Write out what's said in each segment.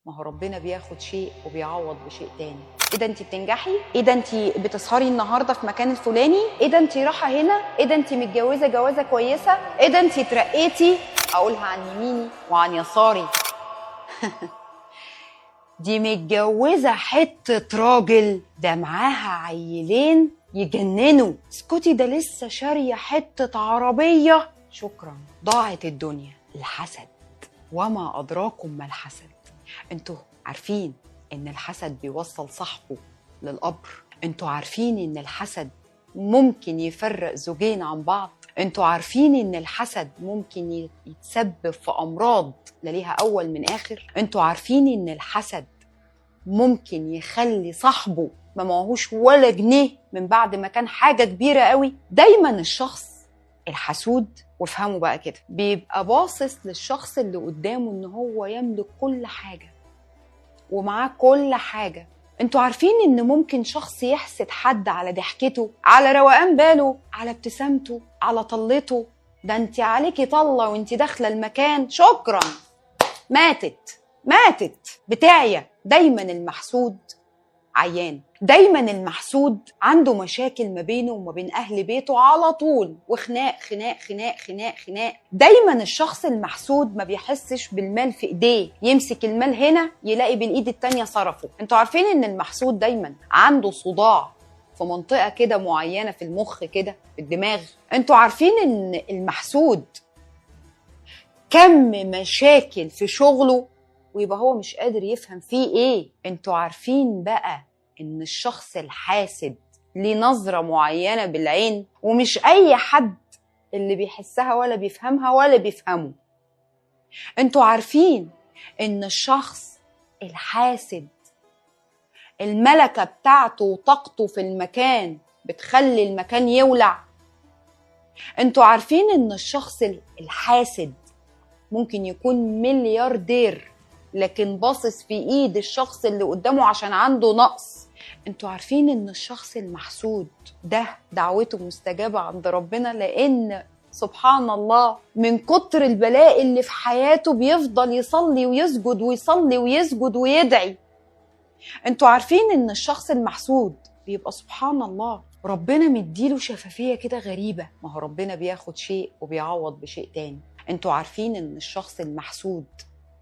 ما هو ربنا بياخد شيء وبيعوض بشيء تاني. ايه ده انت بتنجحي؟ ايه ده انت بتسهري النهارده في مكان الفلاني؟ ايه ده انت رايحه هنا؟ ايه ده انت متجوزه جوازه كويسه؟ ايه ده انت اترقيتي؟ اقولها عن يميني وعن يساري. دي متجوزه حته راجل، ده معاها عيلين يجننوا. اسكتي، ده لسه شاريه حته عربيه. شكرا، ضاعت الدنيا. الحسد، وما ادراكم ما الحسد. انتوا عارفين ان الحسد بيوصل صاحبه للقبر؟ انتوا عارفين ان الحسد ممكن يفرق زوجين عن بعض؟ انتوا عارفين ان الحسد ممكن يتسبب في امراض لا ليها اول من اخر؟ انتوا عارفين ان الحسد ممكن يخلي صاحبه ما معهوش ولا جنيه من بعد ما كان حاجة كبيرة قوي؟ دايما الشخص الحسود، وافهموا بقى كده، بيبقى باصص للشخص اللي قدامه ان هو يملك كل حاجة ومعاه كل حاجة. انتوا عارفين ان ممكن شخص يحسد حد على ضحكته، على روقان باله، على ابتسامته، على طلته؟ ده انت عليكي طلة وانت داخلة المكان، شكرا، ماتت بتاعية. دايما المحسود عيان، دايما المحسود عنده مشاكل ما بينه وما بين اهل بيته على طول، وخناق خناق خناق خناق خناق. دايما الشخص المحسود ما بيحسش بالمال في ايديه، يمسك المال هنا يلاقي بالايد التانية صرفه. انتوا عارفين ان المحسود دايما عنده صداع في منطقة كده معينة في المخ كده في الدماغ؟ انتوا عارفين ان المحسود كم مشاكل في شغله ويبقى هو مش قادر يفهم فيه ايه؟ انتوا عارفين بقى ان الشخص الحاسد ليه نظرة معينة بالعين، ومش اي حد اللي بيحسها ولا بيفهمها ولا بيفهمه؟ انتوا عارفين ان الشخص الحاسد الملكة بتاعته وطاقته في المكان بتخلي المكان يولع؟ انتوا عارفين ان الشخص الحاسد ممكن يكون ملياردير لكن باصص في ايد الشخص اللي قدامه عشان عنده نقص؟ انتوا عارفين ان الشخص المحسود ده دعوته مستجابة عند ربنا، لان سبحان الله من كتر البلاء اللي في حياته بيفضل يصلي ويسجد ويصلي ويسجد ويدعي. انتوا عارفين ان الشخص المحسود بيبقى سبحان الله ربنا مديله شفافية كده غريبة؟ ما هو ربنا بياخد شيء وبيعوض بشيء تاني. انتوا عارفين ان الشخص المحسود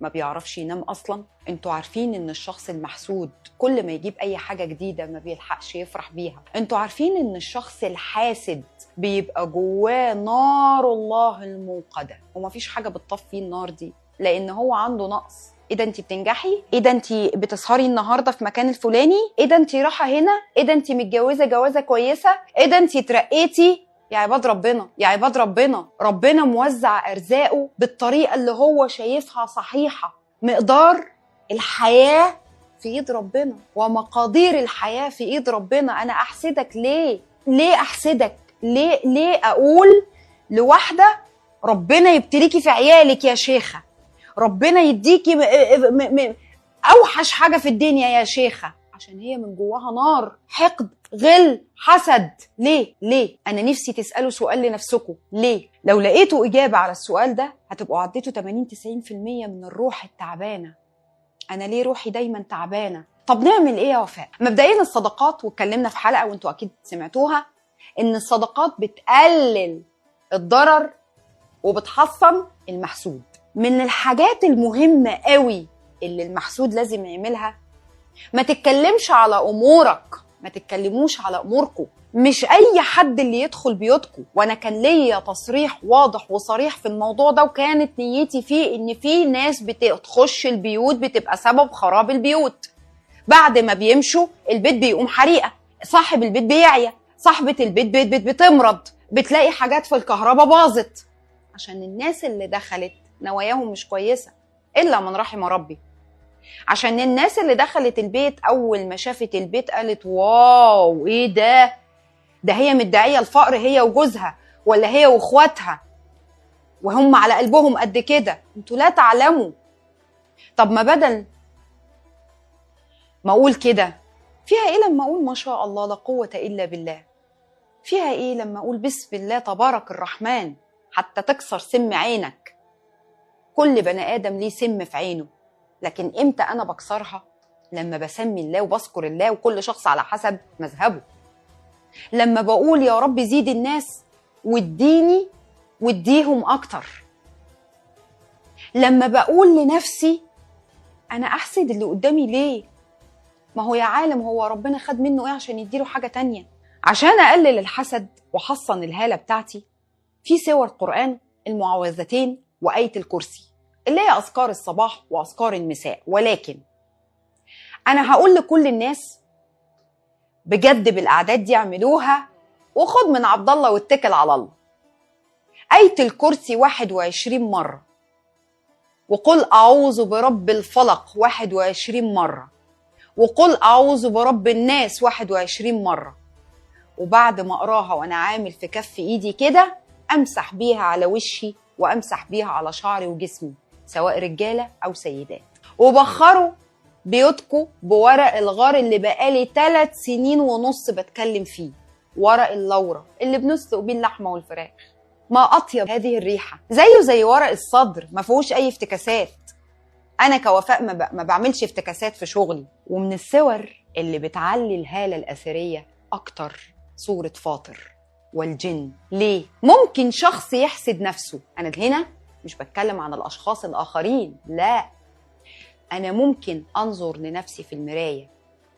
ما بيعرفش ينام اصلا؟ انتوا عارفين ان الشخص المحسود كل ما يجيب اي حاجة جديدة ما بيلحقش يفرح بيها؟ انتوا عارفين ان الشخص الحاسد بيبقى جواه نار الله الموقدة ومفيش حاجة بتطفي النار دي لان هو عنده نقص؟ ايه ده انت بتنجحي؟ ايه ده انت بتسهري النهارده في مكان الفلاني؟ ايه ده انت رايحه هنا؟ ايه ده انت متجوزه جوازه كويسه؟ ايه ده انت اترقيتي؟ يا عباد ربنا، يا عباد ربنا، ربنا موزع ارزاقه بالطريقه اللي هو شايفها صحيحه. مقدار الحياه في ايد ربنا ومقادير الحياه في ايد ربنا. انا احسدك ليه؟ ليه احسدك؟ ليه اقول لواحده ربنا يبتليكي في عيالك يا شيخه، ربنا يديكي اوحش حاجه في الدنيا يا شيخه، عشان هي من جواها نار حقد غل حسد؟ ليه؟ انا نفسي تسالوا سؤال لنفسكم، ليه؟ لو لقيتوا اجابه على السؤال ده هتبقوا عديتوا 80-90% من الروح التعبانه. انا ليه روحي دايما تعبانه؟ طب نعمل ايه يا وفاء؟ مبدئيا الصدقات، واتكلمنا في حلقه وانتوا اكيد سمعتوها ان الصدقات بتقلل الضرر وبتحصن المحسود. من الحاجات المهمة قوي اللي المحسود لازم يعملها، ما تتكلمش على أمورك، ما تتكلموش على أموركم. مش أي حد اللي يدخل بيوتكم، وأنا كان ليا تصريح واضح وصريح في الموضوع ده وكانت نيتي فيه إن في ناس بتخش البيوت بتبقى سبب خراب البيوت. بعد ما بيمشوا البيت بيقوم حريقة، صاحب البيت بيعيا، صاحبة البيت بتمرض، بتلاقي حاجات في الكهرباء باظت عشان الناس اللي دخلت نواياهم مش كويسة إلا من رحم ربي. عشان الناس اللي دخلت البيت أول ما شافت البيت قالت واو إيه ده هي مدعية الفقر هي وجوزها ولا هي واخواتها وهم على قلبهم قد كده. انتوا لا تعلموا. طب ما بدل ما أقول كده، فيها إيه لما أقول ما شاء الله لا قوة إلا بالله؟ فيها إيه لما أقول بسم الله تبارك الرحمن حتى تكسر سم عينك؟ كل بني آدم ليه سم في عينه، لكن امتى انا بكسرها؟ لما بسمي الله وبذكر الله، وكل شخص على حسب مذهبه. لما بقول يا رب زيد الناس واديني واديهم اكتر. لما بقول لنفسي انا احسد اللي قدامي ليه؟ ما هو يا عالم هو ربنا خد منه ايه عشان يديله حاجة تانية؟ عشان اقلل الحسد وحصن الهالة بتاعتي، في سور قرآن المعوذتين وآية الكرسي اللي هي أذكار الصباح وأذكار المساء. ولكن أنا هقول لكل الناس بجد بالأعداد دي اعملوها، وخد من عبد الله واتكل على الله. آية الكرسي 21 مرة، وقل أعوذ برب الفلق 21 مرة، وقل أعوذ برب الناس 21 مرة. وبعد ما أقراها وأنا عامل في كف إيدي كده، أمسح بيها على وشي وأمسح بيها على شعري وجسمي، سواء رجالة أو سيدات. وبخروا بيوتكم بورق الغار اللي بقالي 3 سنين ونص بتكلم فيه، ورق اللورة اللي بنسلق بيه اللحمة والفراخ. ما أطيب هذه الريحة، زيه زي ورق الصدر، ما فيهوش أي افتكاسات. أنا كوفاء ما بعملش افتكاسات في شغلي. ومن الصور اللي بتعلي الهالة الأثرية أكتر سورة فاطر والجن. ليه؟ ممكن شخص يحسد نفسه. أنا هنا مش بتكلم عن الأشخاص الآخرين، لا، أنا ممكن أنظر لنفسي في المراية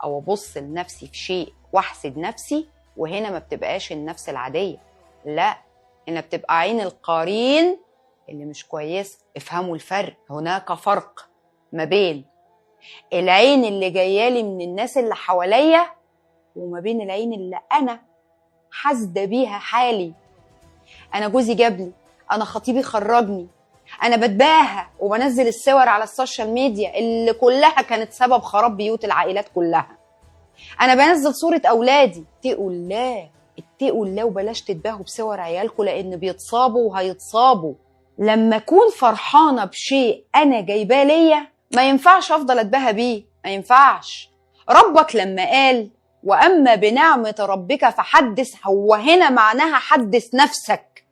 أو أبص لنفسي في شيء وأحسد نفسي. وهنا ما بتبقاش النفس العادية، لا، هنا بتبقى عين القرين اللي مش كويس. افهموا الفرق، هناك فرق ما بين العين اللي جايالي من الناس اللي حواليا وما بين العين اللي أنا حاسده بيها حالي. أنا جوزي جابني، أنا خطيبي خرجني، أنا بتباهى وبنزل الصور على السوشيال ميديا اللي كلها كانت سبب خراب بيوت العائلات كلها. أنا بنزل صورة أولادي. اتقوا الله، اتقوا الله، وبلاش تتباهوا بصور عيالكم لأن بيتصابوا وهيتصابوا. لما أكون فرحانة بشيء أنا جايباه ليا ما ينفعش أفضل أتباهى بيه، ما ينفعش. ربك لما قال وأما بنعمة ربك فحدث، هو هنا معناها حدث نفسك،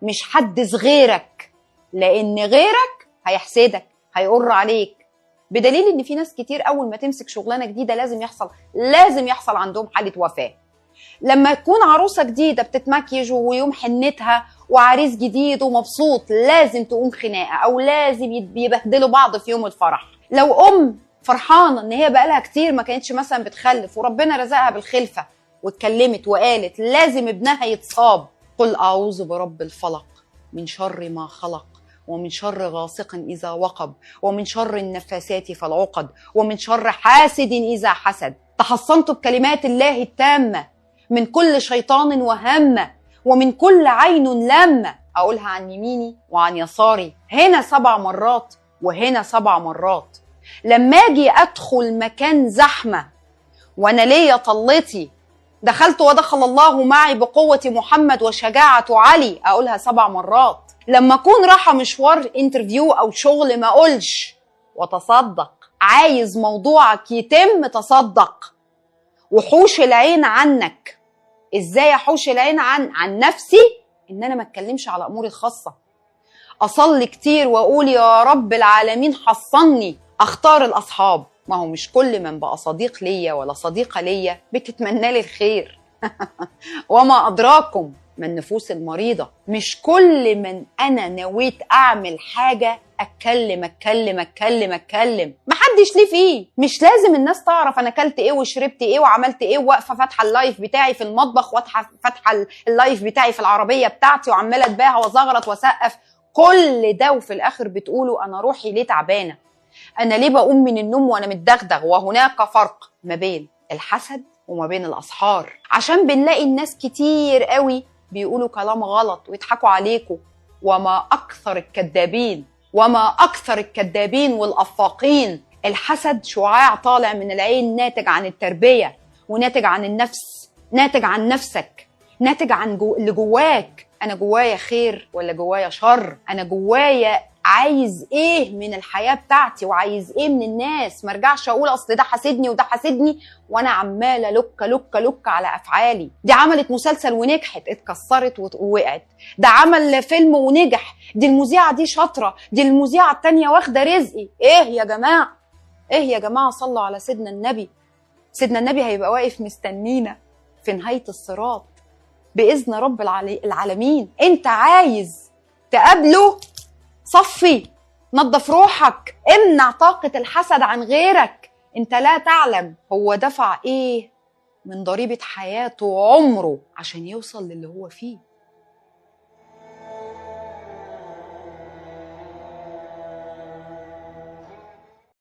مش حدث غيرك، لأن غيرك هيحسدك، هيقر عليك. بدليل إن في ناس كتير أول ما تمسك شغلانة جديدة لازم يحصل عندهم حالة وفاة. لما تكون عروسة جديدة بتتمكيج ويوم حنتها وعريس جديد ومبسوط، لازم تقوم خناقة أو لازم يبهدلوا بعض في يوم الفرح. لو فرحانة ان هي بقالها كتير ما كانتش مثلا بتخلف وربنا رزقها بالخلفة واتكلمت وقالت، لازم ابنها يتصاب. قل أعوذ برب الفلق من شر ما خلق، ومن شر غاسق إذا وقب، ومن شر النفاسات في العقد، ومن شر حاسد إذا حسد. تحصنت بكلمات الله التامة من كل شيطان وهمة، ومن كل عين لامة. أقولها عن يميني وعن يساري، هنا 7 مرات وهنا 7 مرات. لما اجي ادخل مكان زحمه وانا ليا طلتي، دخلت ودخل الله معي بقوه محمد وشجاعه علي، اقولها 7 مرات. لما اكون رايحه مشوار انترفيو او شغل ما اقولش وتصدق، عايز موضوعك يتم تصدق. وحوش العين عنك. ازاي احوش العين عن نفسي؟ ان انا ما اتكلمش على اموري الخاصه، اصلي كتير واقول يا رب العالمين حصني. اختار الاصحاب، ما هو مش كل من بقى صديق ليا ولا صديقه ليا بتتمنى لي الخير. وما ادراكم ما النفوس المريضه. مش كل من انا نويت اعمل حاجه اتكلم محدش ليه فيه. مش لازم الناس تعرف انا اكلت ايه وشربت ايه وعملت ايه، واقفه فاتحه اللايف بتاعي في المطبخ، فاتحه اللايف بتاعي في العربيه بتاعتي وعماله اتباهى وازغرط واسقف. كل ده وفي الاخر بتقولوا انا روحي ليه تعبانه، انا ليه بقوم من النوم وانا متدغدغ. وهناك فرق ما بين الحسد وما بين الاسحار، عشان بنلاقي الناس كتير قوي بيقولوا كلام غلط ويضحكوا عليكم. وما اكثر الكذابين والافاقين. الحسد شعاع طالع من العين، ناتج عن التربيه وناتج عن النفس، ناتج عن نفسك، ناتج عن اللي جواك. انا جوايا خير ولا جوايا شر؟ انا جوايا عايز ايه من الحياة بتاعتي وعايز ايه من الناس. مرجعش اقول اصل ده حاسدني وده حاسدني وانا عمالة لك على افعالي. دي عملت مسلسل ونجحت، اتكسرت ووقعت. ده عمل فيلم ونجح، دي المذيعة دي شاطرة، دي المذيعة التانية واخدة رزقي. ايه يا جماعة، ايه يا جماعة، صلوا على سيدنا النبي. سيدنا النبي هيبقى واقف مستنينا في نهاية الصراط بإذن رب العالمين. انت عايز تقابله، صفي، نظف روحك، امنع طاقة الحسد عن غيرك. انت لا تعلم هو دفع ايه من ضريبة حياته وعمره عشان يوصل للي هو فيه.